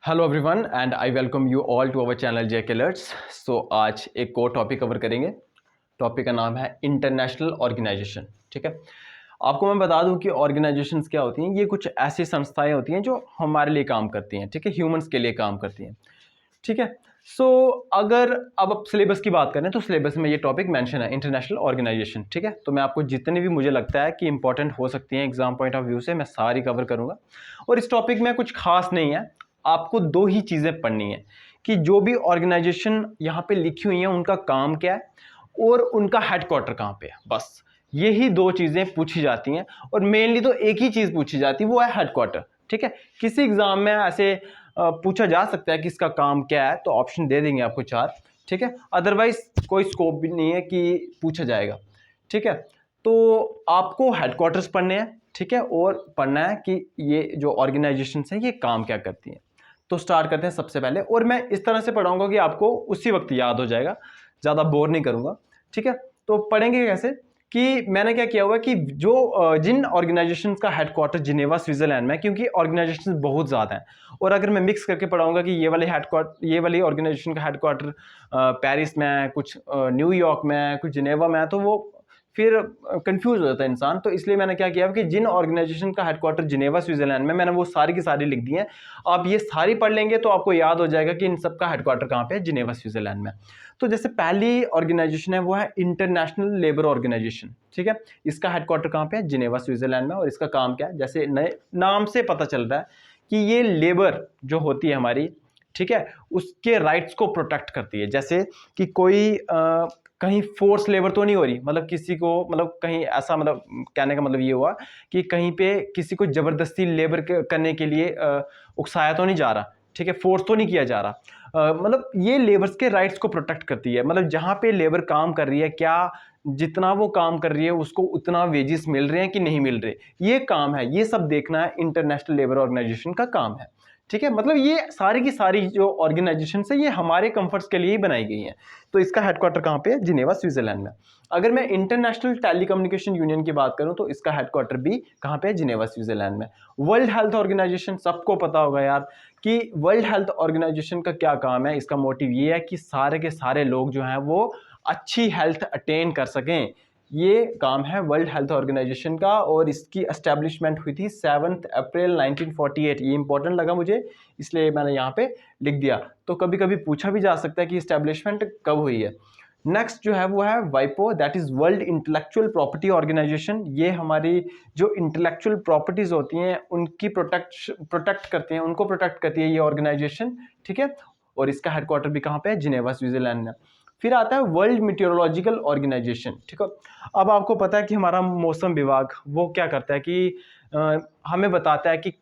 Hello everyone and I welcome you all to our channel JK alerts. So आज एक और topic cover करेंगे। Topic का नाम है इंटरनेशनल ऑर्गेनाइजेशन। ठीक है, आपको मैं बता दूं कि ऑर्गेनाइजेशंस क्या होती हैं। ये कुछ ऐसी संस्थाएं होती हैं जो हमारे लिए काम करती हैं। ठीक है, ह्यूमंस के लिए काम करती हैं। ठीक है, सो अगर अब सिलेबस की बात करें तो सिलेबस में ये टॉपिक मेंशन है, इंटरनेशनल ऑर्गेनाइजेशन। ठीक है, तो मैं आपको जितनी भी मुझे लगता है कि इंपॉर्टेंट हो सकती हैं एग्जाम पॉइंट ऑफ व्यू से, मैं सारी कवर करूंगा। और इस टॉपिक में कुछ खास नहीं है, आपको दो ही चीज़ें पढ़नी है कि जो भी ऑर्गेनाइजेशन यहाँ पे लिखी हुई हैं उनका काम क्या है और उनका हेडक्वार्टर कहाँ पे है। बस यही दो चीज़ें पूछी जाती हैं और मेनली तो एक ही चीज़ पूछी जाती है, वो है हेडक्वार्टर। ठीक है, किसी एग्जाम में ऐसे पूछा जा सकता है कि इसका काम क्या है, तो ऑप्शन दे देंगे आपको चार। ठीक है, अदरवाइज कोई स्कोप भी नहीं है कि पूछा जाएगा। ठीक है, तो आपको हेडक्वार्टर्स पढ़ने हैं। ठीक है, और पढ़ना है कि ये जो ऑर्गेनाइजेशन है ये काम क्या करती हैं। तो स्टार्ट करते हैं सबसे पहले, और मैं इस तरह से पढ़ाऊंगा कि आपको उसी वक्त याद हो जाएगा, ज़्यादा बोर नहीं करूंगा। ठीक है, तो पढ़ेंगे कैसे कि मैंने क्या किया हुआ है कि जो जिन ऑर्गेनाइजेशंस का हेडक्वार्टर जिनेवा स्विट्जरलैंड में, क्योंकि ऑर्गेनाइजेशंस बहुत ज़्यादा हैं, और अगर मैं मिक्स करके पढ़ाऊंगा कि ये वाली ऑर्गेनाइजेशन का हेडक्वार्टर पेरिस में है, कुछ न्यूयॉर्क में है, कुछ जिनेवा में है, तो वो फिर कंफ्यूज हो जाता है इंसान। तो इसलिए मैंने क्या किया कि जिन ऑर्गेनाइजेशन का हेडक्वार्टर जिनेवा स्विट्जरलैंड में, मैंने वो सारी की सारी लिख दी हैं। आप ये सारी पढ़ लेंगे तो आपको याद हो जाएगा कि इन सब का हेडक्वार्टर कहाँ पे है, जिनेवा स्विट्जरलैंड में। तो जैसे पहली ऑर्गेनाइजेशन है वो है इंटरनेशनल लेबर ऑर्गेनाइजेशन। ठीक है, इसका हेडक्वार्टर कहाँ पे है, जिनेवा स्विट्जरलैंड में। और इसका काम क्या है, जैसे नए नाम से पता चल रहा है कि ये लेबर जो होती है हमारी, ठीक है, उसके राइट्स को प्रोटेक्ट करती है। जैसे कि कोई कहीं फोर्स लेबर तो नहीं हो रही, मतलब किसी को, मतलब कहीं ऐसा, मतलब कहने का मतलब ये हुआ कि कहीं पे किसी को जबरदस्ती लेबर करने के लिए उकसाया तो नहीं जा रहा। ठीक है, फोर्स तो नहीं किया जा रहा। मतलब ये लेबर्स के राइट्स को प्रोटेक्ट करती है। मतलब जहाँ पे लेबर काम कर रही है, क्या जितना वो काम कर रही है उसको उतना वेजेस मिल रहे हैं कि नहीं मिल रहे, ये काम है, ये सब देखना है इंटरनेशनल लेबर ऑर्गेनाइजेशन का काम है। ठीक है, मतलब ये सारी की सारी जो ऑर्गेनाइजेशन है ये हमारे कंफर्ट्स के लिए ही बनाई गई हैं। तो इसका हेडक्वार्टर कहाँ पे है, जिनेवा स्विट्जरलैंड में। अगर मैं इंटरनेशनल टेलीकम्युनिकेशन यूनियन की बात करूं तो इसका हेडक्वार्टर भी कहाँ पे है, जिनेवा स्विट्जरलैंड में। वर्ल्ड हेल्थ ऑर्गेनाइजेशन, सबको पता होगा यार कि वर्ल्ड हेल्थ ऑर्गेनाइजेशन का क्या काम है। इसका मोटिव ये है कि सारे के सारे लोग जो हैं वो अच्छी हेल्थ अटेन कर सकें। ये काम है वर्ल्ड हेल्थ ऑर्गेनाइजेशन का, और इसकी एस्टेब्लिशमेंट हुई थी 7 अप्रैल 1948। ये इंपॉर्टेंट लगा मुझे, इसलिए मैंने यहाँ पे लिख दिया। तो कभी कभी पूछा भी जा सकता है कि एस्टेब्लिशमेंट कब हुई है। नेक्स्ट जो है वो है वाइपो, that is world intellectual property organisation. ये हमारी जो इंटेलेक्चुअल प्रॉपर्टीज होती हैं उनकी प्रोटेक्ट करते हैं, उनको प्रोटेक्ट करती है ये ऑर्गेनाइजेशन। ठीक है, और इसका हेडक्वार्टर भी कहाँ पे है, जिनेवा स्विट्जरलैंड में। फिर आता है वर्ल्ड मीटेरोलॉजिकल ऑर्गेनाइजेशन। ठीक है, अब आपको पता है कि हमारा मौसम विभाग वो क्या करता है कि हमें बताता है कि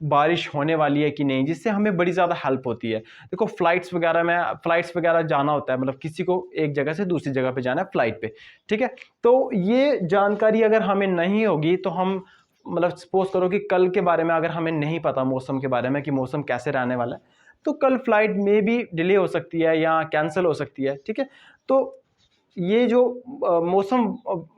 बारिश होने वाली है कि नहीं, जिससे हमें बड़ी ज़्यादा हेल्प होती है। देखो फ्लाइट्स वगैरह जाना होता है, मतलब किसी को एक जगह से दूसरी जगह पे जाना है फ्लाइट पे। ठीक है, तो ये जानकारी अगर हमें नहीं होगी तो हम, मतलब सपोज करो कि कल के बारे में अगर हमें नहीं पता, मौसम के बारे में कि मौसम कैसे रहने वाला है, तो कल फ्लाइट में भी डिले हो सकती है या कैंसिल हो सकती है। ठीक है, तो ये जो मौसम,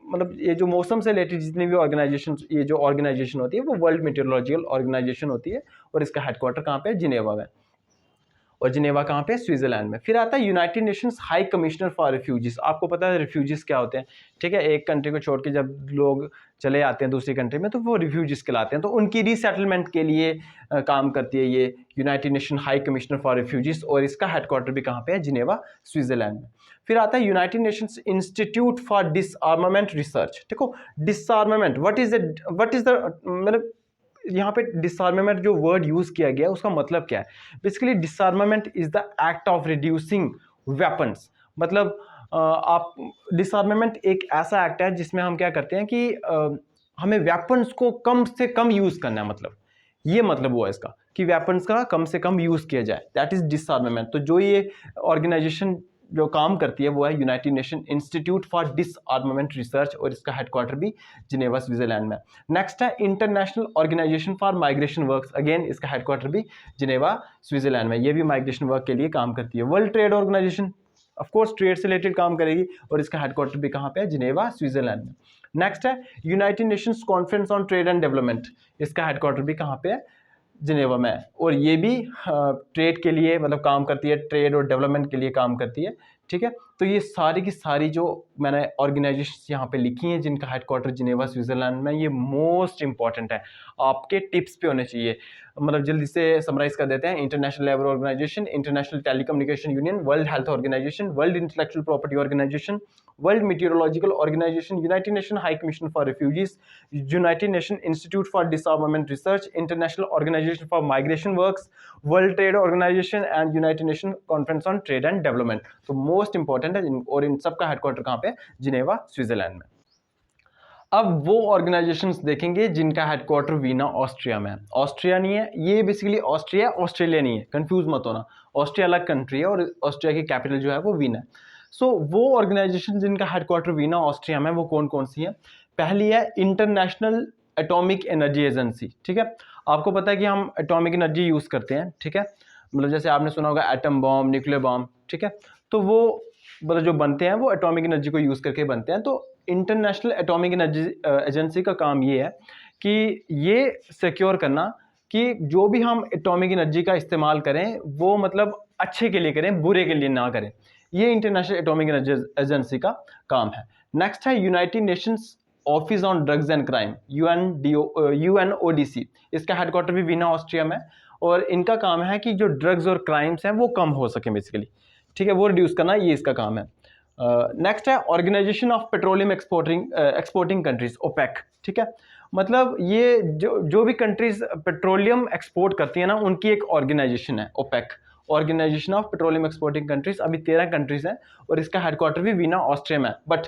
मतलब ये जो मौसम से रिलेटेड जितनी भी ऑर्गेनाइजेशन, ये जो ऑर्गेनाइजेशन होती है वो वर्ल्ड मीटेरोलॉजिकल ऑर्गेनाइजेशन होती है, और इसका हेडक्वार्टर कहाँ पे है, जिनेवा में। और जिनेवा कहाँ पे है, स्विट्जरलैंड में। फिर आता है United Nations high commissioner for refugees. आपको पता है रिफ्यूजीज क्या होते हैं। ठीक है, एक कंट्री को छोड़ के जब लोग चले आते हैं दूसरी कंट्री में तो वो रिफ्यूजीज कहलाते हैं। तो उनकी रीसेटलमेंट के लिए काम करती है ये United Nation high commissioner for refugees, और इसका हेडक्वार्टर भी कहाँ पे है, जिनेवा स्विट्जरलैंड में। फिर आता है United Nations institute for Disarmament research. देखो डिसआर्मामेंट व्हाट इज द, मतलब यहाँ पे डिसआर्मामेंट जो वर्ड यूज किया गया है उसका मतलब क्या है। Basically डिसआर्मामेंट is the act of reducing weapons. मतलब आप, डिसआर्मामेंट एक ऐसा एक्ट है जिसमें हम क्या करते हैं कि हमें वेपन्स को कम से कम यूज करना है। मतलब ये मतलब हुआ इसका कि वेपन्स का कम से कम यूज किया जाए, दैट इज डिसआर्मामेंट। तो जो ये ऑर्गेनाइजेशन जो काम करती है वो है United Nation Institute for Disarmament Research, और इसका हेडक्वार्टर भी जिनेवा स्विट्जरलैंड में। नेक्स्ट है International Organization for Migration Works, again इसका हेडक्वार्टर भी जिनेवा स्विट्जरलैंड में। ये भी माइग्रेशन वर्क के लिए काम करती है। World Trade Organization of course trade से रिलेटेड काम करेगी, और इसका हेडक्वार्टर भी कहाँ पे है, जिनेवा स्विट्जरलैंड में। नेक्स्ट है United Nations Conference on Trade and Development, इसका हेडक्वार्टर भी कहाँ पे है, जिनेवा में है, और ये भी ट्रेड के लिए मतलब काम करती है, ट्रेड और डेवलपमेंट के लिए काम करती है, ठीक है। तो ये सारी की सारी जो मैंने ऑर्गेनाइजेशंस यहाँ पे लिखी हैं जिनका हेडक्वार्टर जिनेवा स्विट्जरलैंड में, ये मोस्ट इंपॉर्टेंट है, आपके टिप्स पे होने चाहिए। मतलब जल्दी से समराइज कर देते हैं। International Labour Organization, International Telecommunication Union, World Health Organization, World intellectual property Organization, World Meteorological Organization, United Nation High Commission for Refugees, United Nation Institute for Disarmament Research, International Organization for Migration Works, World Trade Organization and United Nation Conference on Trade and Development. तो most important है, और इन सब का headquarter कहाँ पे? Geneva Switzerland में। अब वो ऑर्गेनाइजेशंस देखेंगे जिनका हेडक्वार्टर वीना ऑस्ट्रिया में है। ऑस्ट्रिया नहीं है ये, बेसिकली ऑस्ट्रिया ऑस्ट्रेलिया नहीं है, कंफ्यूज मत होना। ऑस्ट्रिया अलग कंट्री है और ऑस्ट्रिया की कैपिटल जो है वो वीना है। सो वो ऑर्गेनाइजेशन जिनका हेडक्वार्टर वीना ऑस्ट्रिया में, वो कौन कौन सी है? पहली है इंटरनेशनल एटॉमिक एनर्जी एजेंसी, ठीक है। आपको पता है कि हम एटॉमिक एनर्जी यूज़ करते हैं, ठीक है। मतलब जैसे आपने सुना होगा एटम बॉम्ब, न्यूक्लियर बॉम्ब, ठीक है। तो वो मतलब जो बनते हैं वो एटॉमिक एनर्जी को यूज़ करके बनते हैं। तो इंटरनेशनल एटॉमिक एनर्जी एजेंसी का काम ये है कि ये सिक्योर करना कि जो भी हम एटॉमिक एनर्जी का इस्तेमाल करें वो मतलब अच्छे के लिए करें, बुरे के लिए ना करें। ये इंटरनेशनल एटॉमिक एनर्जी एजेंसी का काम है। नेक्स्ट है United Nations office on drugs and crime, UNODC। इसका हेडक्वार्टर भी वीना ऑस्ट्रिया में, और इनका काम है कि जो ड्रग्स और क्राइम्स हैं वो कम हो सके बेसिकली, ठीक है, वो रिड्यूस करना, ये इसका काम है। नेक्स्ट है Organization of Petroleum Exporting Countries, OPEC, ठीक है। मतलब ये जो भी कंट्रीज पेट्रोलियम एक्सपोर्ट करती है ना, उनकी एक ऑर्गेनाइजेशन है OPEC, Organization of Petroleum Exporting Countries. अभी 13 कंट्रीज हैं और इसका हेडक्वार्टर भी वीना ऑस्ट्रिया में है। बट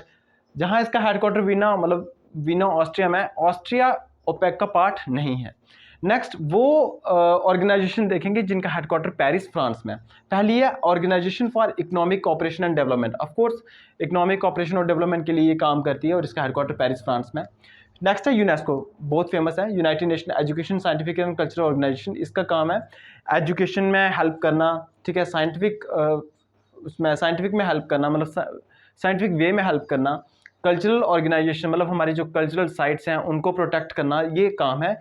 जहाँ इसका हेडक्वार्टर वीना मतलब वीना ऑस्ट्रिया में, ऑस्ट्रिया ओपेक का पार्ट नहीं है। नेक्स्ट वो ऑर्गेनाइजेशन देखेंगे जिनका हेडक्वार्टर पेरिस फ्रांस में। पहली है Organization for Economic Cooperation and Development, of course economic cooperation और डेवलपमेंट के लिए ये काम करती है और इसका हेडक्वार्टर पेरिस फ्रांस में। नेक्स्ट है यूनेस्को, बहुत फेमस है, United Nation Education Scientific and Cultural Organization. इसका काम है एजुकेशन में हेल्प करना, ठीक है, साइंटिफिक उसमें साइंटिफिक में हेल्प करना, मतलब साइंटिफिक वे में हेल्प करना। कल्चरल ऑर्गेनाइजेशन मतलब हमारी जो कल्चरल साइट्स हैं उनको प्रोटेक्ट करना, ये काम है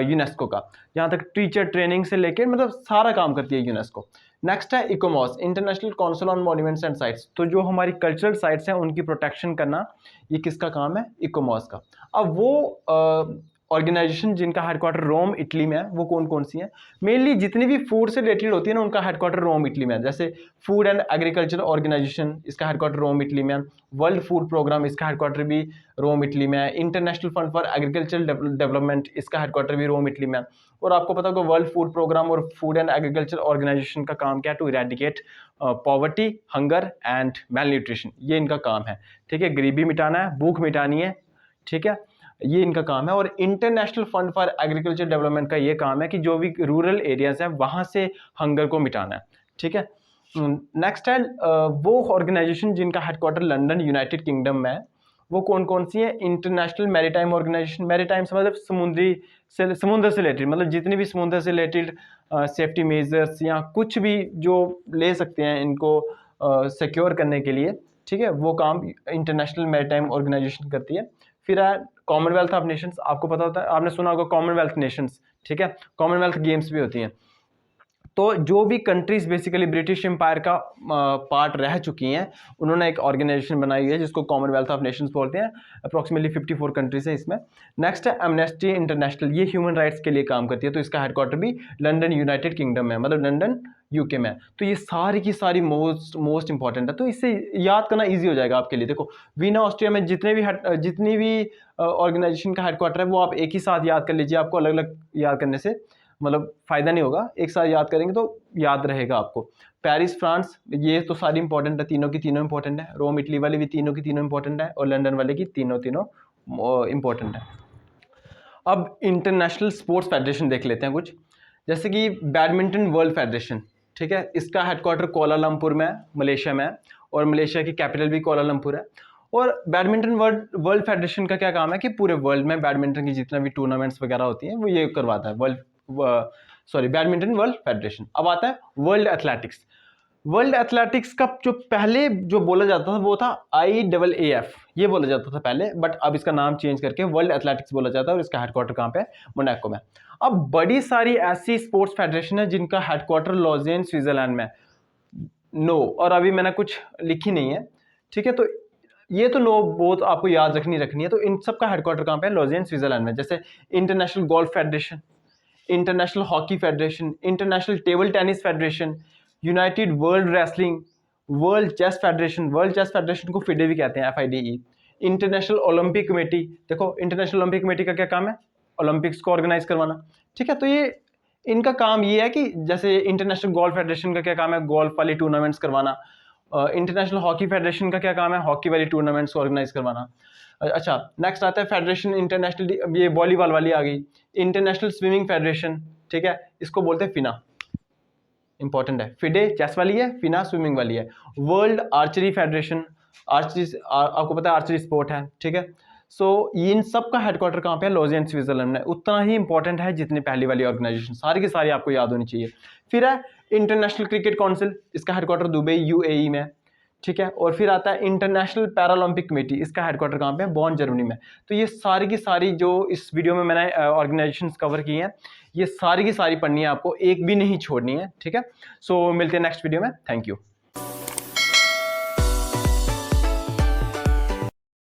यूनेस्को का। यहाँ तक टीचर ट्रेनिंग से लेकर मतलब सारा काम करती है यूनेस्को। नेक्स्ट है ICOMOS, international council on monuments and sites. तो जो हमारी कल्चरल साइट्स हैं उनकी प्रोटेक्शन करना, ये किसका काम है? इकोमॉस का। अब वो ऑर्गेनाइजेशन जिनका हेडक्वार्टर रोम इटली में है वो कौन कौन सी है? मेनली जितनी भी फूड से रिलेटेड होती है ना, उनका हेडक्वार्टर रोम इटली में है। जैसे फूड एंड एग्रीकल्चर ऑर्गेनाइजेशन, इसका हेडक्वार्टर रोम इटली में है। वर्ल्ड फूड प्रोग्राम, इसका हेडक्वार्टर भी रोम इटली में है। International Fund for Agriculture Development, इसका हेडक्वार्टर भी रोम इटली में है। और आपको पता होगा वर्ल्ड फूड प्रोग्राम और फूड एंड एग्रीकल्चर ऑर्गेनाइजेशन का काम क्या है? To eradicate poverty, hunger and malnutrition, ये इनका काम है, ठीक है। गरीबी मिटाना है, भूख मिटानी है, ठीक है, ये इनका काम है। और international Fund for Agriculture development का ये काम है कि जो भी रूरल एरियाज हैं वहाँ से हंगर को मिटाना है, ठीक है। नेक्स्ट है वो ऑर्गेनाइजेशन जिनका हेडक्वार्टर लंदन यूनाइटेड किंगडम में है, वो कौन कौन सी है? इंटरनेशनल मैरीटाइम ऑर्गेनाइजेशन, मैरीटाइम से मतलब समुद्र से रिलेटेड, मतलब जितनी भी समुद्र से रिलेटेड सेफ्टी मेजर्स या कुछ भी जो ले सकते हैं इनको सिक्योर करने के लिए, ठीक है, वो काम इंटरनेशनल मैरीटाइम ऑर्गेनाइजेशन करती है। फिर है कॉमनवेल्थ ऑफ नेशंस, आपको पता होता है, आपने सुना होगा कॉमनवेल्थ नेशंस, ठीक है, कॉमनवेल्थ गेम्स भी होती हैं। तो जो भी कंट्रीज बेसिकली ब्रिटिश एम्पायर का पार्ट रह चुकी हैं, उन्होंने एक ऑर्गेनाइजेशन बनाई हुई है जिसको कॉमनवेल्थ ऑफ नेशंस बोलते हैं। अप्रॉक्सीमेटली 54 कंट्रीज है इसमें। नेक्स्ट है एमनेस्टी इंटरनेशनल, ये ह्यूमन राइट्स के लिए काम करती है, तो इसका हेडक्वार्टर भी लंदन यूनाइटेड किंगडम में, मतलब लंदन यूके में। तो ये सारी की सारी मोस्ट इंपॉर्टेंट है, तो इससे याद करना ईजी हो जाएगा आपके लिए। देखो वीना ऑस्ट्रिया में जितनी भी ऑर्गेनाइजेशन का हेडक्वार्टर है वो आप एक ही साथ याद कर लीजिए, आपको अलग अलग याद करने से मतलब फ़ायदा नहीं होगा, एक साथ याद करेंगे तो याद रहेगा आपको। पेरिस फ्रांस, ये तो सारी इंपॉर्टेंट है, तीनों की तीनों इंपॉर्टेंट है। रोम इटली वाली भी तीनों की तीनों इंपॉर्टेंट है, और लंदन वाले की तीनों इंपॉर्टेंट है। अब इंटरनेशनल स्पोर्ट्स फेडरेशन देख लेते हैं कुछ, जैसे कि बैडमिंटन वर्ल्ड फेडरेशन, ठीक है, इसका हेडक्वार्टर कोलालमपुर में, मलेशिया में है, और मलेशिया की कैपिटल भी कोलालमपुर है। और बैडमिंटन वर्ल्ड फेडरेशन का क्या काम है कि पूरे वर्ल्ड में बैडमिंटन की जितना भी टूर्नामेंट्स वगैरह होती हैं वो ये करवाता है, बैडमिंटन वर्ल्ड फेडरेशन। अब आता है वर्ल्ड एथलेटिक्स। वर्ल्ड एथलेटिक्स का जो पहले जो बोला जाता था वो था IAAF, ये बोला जाता था पहले, बट अब इसका नाम चेंज करके वर्ल्ड एथलेटिक्स बोला जाता है और इसका हेडक्वार्टर कहाँ पे है? मोनाको में। अब बड़ी सारी ऐसी स्पोर्ट्स फेडरेशन है जिनका हेडक्वार्टर लॉजेन स्विट्जरलैंड में, नो, और अभी मैंने कुछ लिखी नहीं है, ठीक है। तो ये तो नो बहुत आपको याद रखनी है। तो इन सब का हेडक्वार्टर कहाँ पे है? लॉजेन स्विट्जरलैंड में। जैसे International Golf Federation, International Hockey Federation, International Table Tennis Federation, United World Wrestling, World Chess Federation को फिडे भी कहते हैं, FIDE, इंटरनेशनल ओलंपिक कमेटी। देखो इंटरनेशनल ओलंपिक कमेटी का क्या काम है? ओलंपिक्स को ऑर्गेनाइज करवाना, ठीक है। तो ये इनका काम ये है कि जैसे इंटरनेशनल गोल्फ फेडरेशन का क्या काम है? गोल्फ वाली टूर्नामेंट्स करवाना। इंटरनेशनल हॉकी फेडरेशन का क्या काम है? हॉकी वाली टूर्नामेंट्स ऑर्गेनाइज करवाना। अच्छा, नेक्स्ट आता है फेडरेशन इंटरनेशनल, ये वॉलीबॉल वाली आ गई। इंटरनेशनल स्विमिंग फेडरेशन, ठीक है, इसको बोलते हैं फिना, इंपॉर्टेंट है। फिडे चेस वाली है, फिना स्विमिंग वाली है। वर्ल्ड आर्चरी फेडरेशन, आर्चरी आपको पता है आर्चरी स्पोर्ट है, ठीक है। सो इन सब का हेडक्वार्टर कहाँ पे है? लॉजेन स्विट्जरलैंड में। उतना ही इंपॉर्टेंट है जितनी पहली वाली ऑर्गेनाइजेशन, सारी की सारी आपको याद होनी चाहिए। फिर है इंटरनेशनल क्रिकेट काउंसिल, इसका हेडक्वार्टर दुबई UAE में, ठीक है। और फिर आता है इंटरनेशनल पैरालंपिक कमेटी, इसका हेडक्वार्टर कहाँ पे है? बॉन, जर्मनी में। तो ये सारी की सारी जो इस वीडियो में मैंने ऑर्गेनाइजेशंस कवर की हैं, ये सारी की सारी पढ़नी है आपको, एक भी नहीं छोड़नी है, ठीक है। सो मिलते हैं नेक्स्ट वीडियो में। Thank you.